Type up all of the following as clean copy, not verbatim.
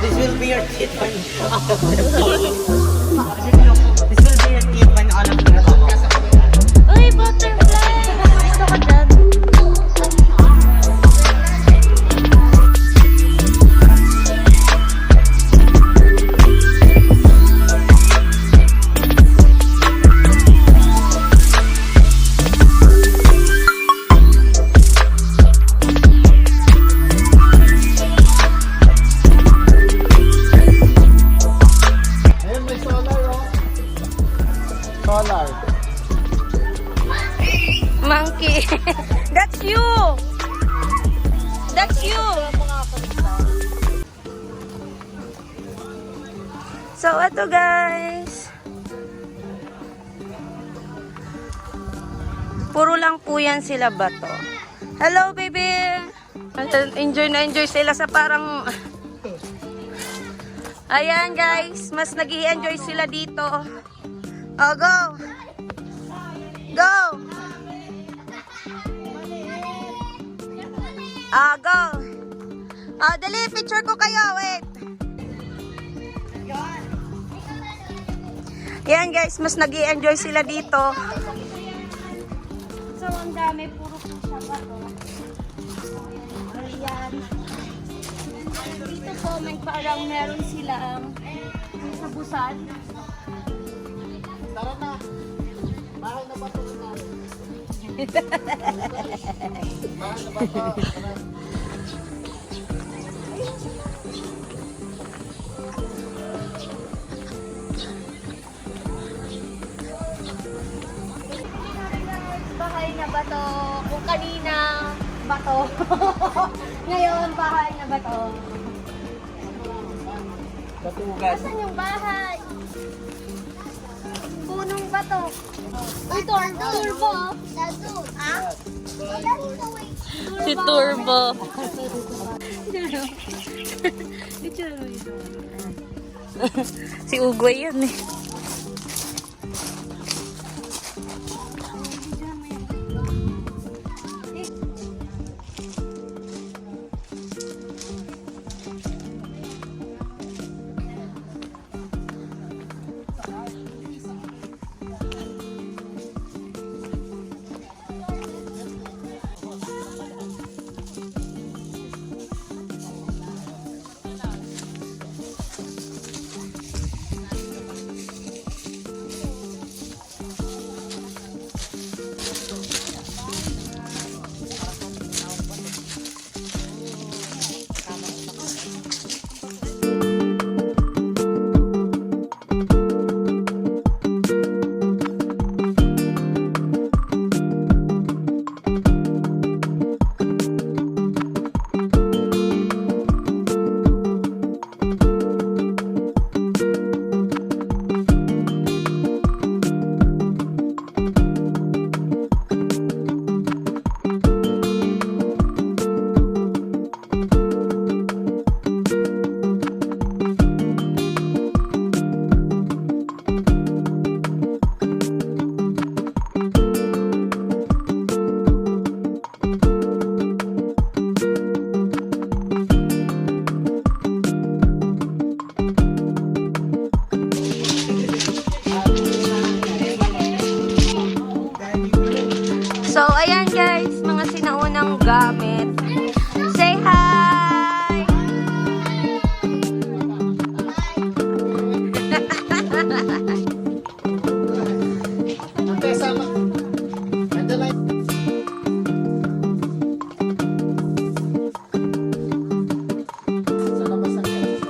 This will be your teeth when out of the This will be your teeth when out of the Uy, butterfly! Gusto ko dyan. Ayun, may solar, oh. Solar. Monkey. That's you! That's you! So, ito guys. Puro lang po yan sila bato. Hello, baby! Enjoy na enjoy sila sa parang... Ayan guys, mas nag-i-enjoy sila dito. Oh, go! Go! Ah, go! Ah, dali, picture ko kayo, wait. Yan guys, mas nag-i-enjoy sila dito. So, ang dami, puro po siya pa to. Ayan. Dito po, may parang meron silang sabusan. Tara na. Bahay na ba ito? Bahay na ba ito? Tara. Bahay na ba to? Kung kanina, bato. Ngayon, bahay na ba to? Batugas. Saan yung bahay? Punong bato. Uy, turbo. Ha? Si Turbo. Si Ugoy yan eh. So, ayan guys, mga sinaunang gamit. Say hi! Ate, sama. Nandiyan lang. Sa labas lang yan.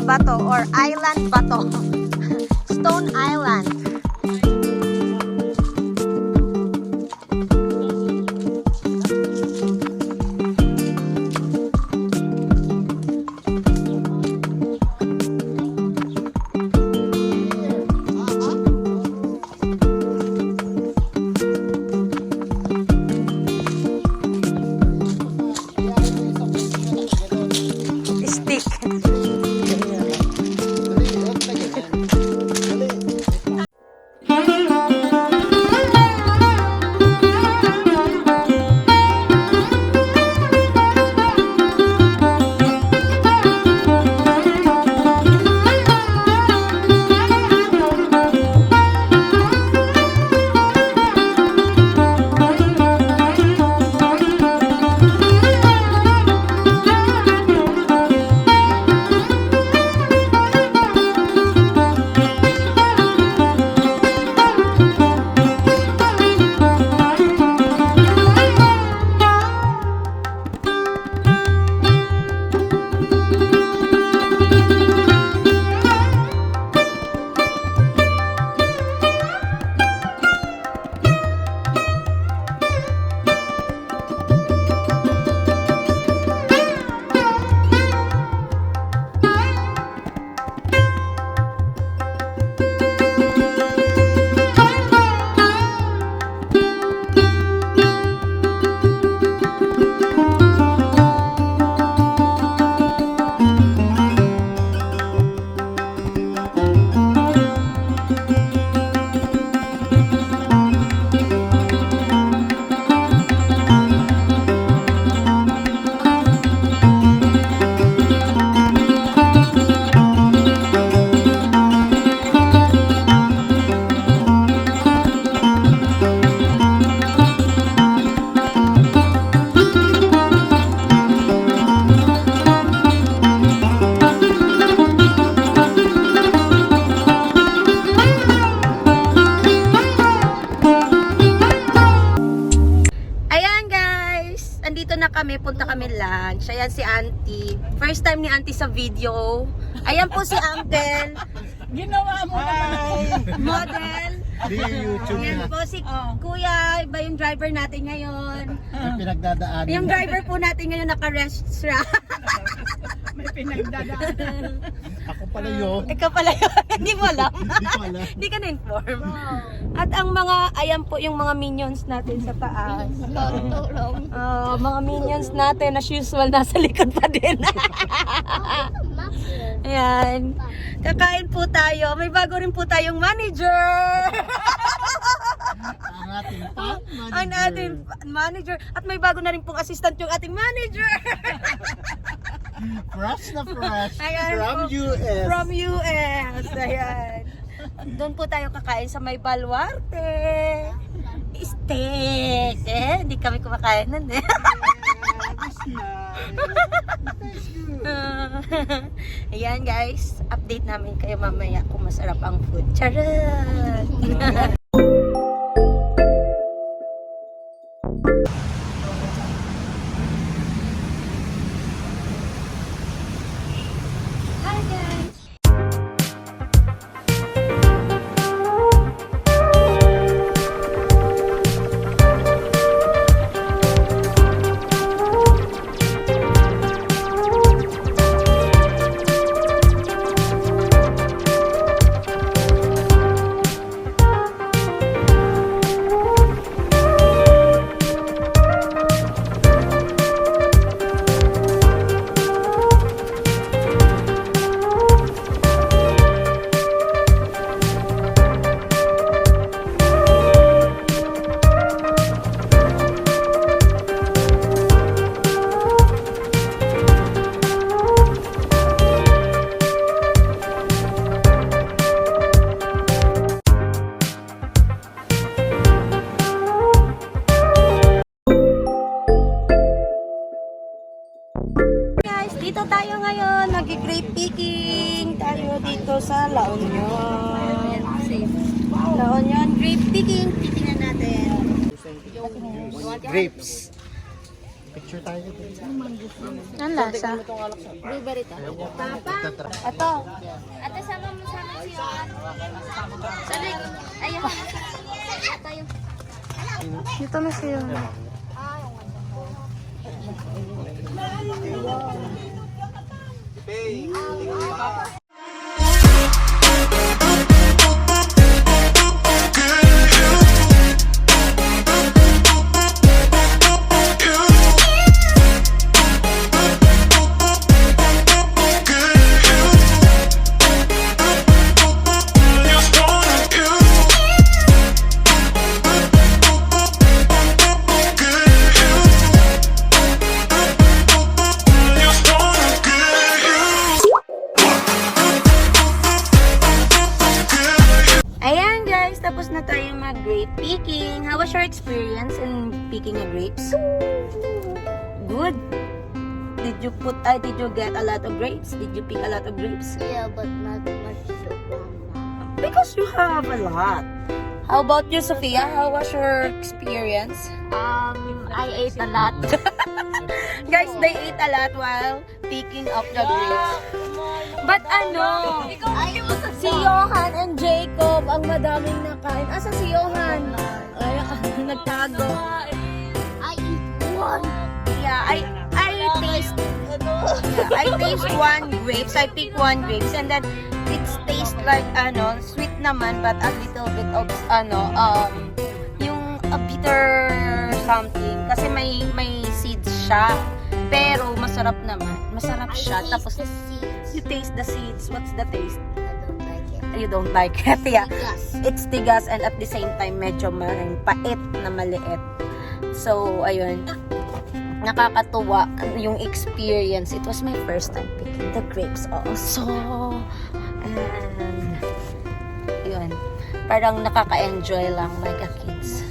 bato or island bato. Stone Island. Stick. Kami, punta kami lunch. Ayan si Auntie. First time ni Auntie sa video. Ayan po si Uncle. Ginawa mo naman. Model. Di YouTube Ayan na. po si Kuya. Iba yung driver natin ngayon. Yung pinagdadaanan. Yung driver po natin ngayon naka-restaurant. May pinagdadaan. Ako pala yun. Ikaw pala yun. Hindi mo alam. Hindi ko alam. Hindi ka na-inform. At ang mga, ayan po yung mga minions natin sa taas. Mga minions natin as usual nasa likod pa din. Ayan. Kakain po tayo. May bago rin po tayong manager. Ang ating top manager. Ang ating manager. At may bago na rin pong assistant yung ating manager. Fresh na fresh. Ayan From po. US. From US. Ayan. Doon po tayo kakain sa may baluarte. Steak. Hindi kami kumakain nun eh. Ayan guys, update namin kayo mamaya kung masarap ang food. Charot! Hi guys! Dito tayo ngayon, nag-grape picking tayo dito sa La Union. La Union, grape picking. Picking na natin. Grapes. Picture tayo dito. Ang lasa. Blueberry to. Papa. Ito. Ate, sama mo sa akin si Johan. Sabi, ayun. Ito yung... Dito na siya. Ayan guys, tapos na tayo mag-grape picking. How was your experience in picking a grapes? Good. Did you get a lot of grapes? Did you pick a lot of grapes? Yeah, but not much sugar. Because you have a lot. How about you, Sophia? How was your experience? I ate a lot. Guys, they ate a lot while picking up the grapes. But ano, si Johan and Jacob ang madaming nakain. Asa si Johan? Ay, nagtago. I eat one. Yeah, I taste one grapes. I pick one grapes and then it tastes like sweet naman but a little bit of yung a bitter something kasi may seeds siya. Pero masarap naman. Masarap siya. Tapos the seeds. you taste the seeds. What's the taste? I don't like it. You don't like it. Yeah. Yes. It's tigas and at the same time medyo pait na maliit. So, ayun. Nakakatuwa yung experience. It was my first time picking the grapes also. And, yun. Parang nakaka-enjoy lang like a kids.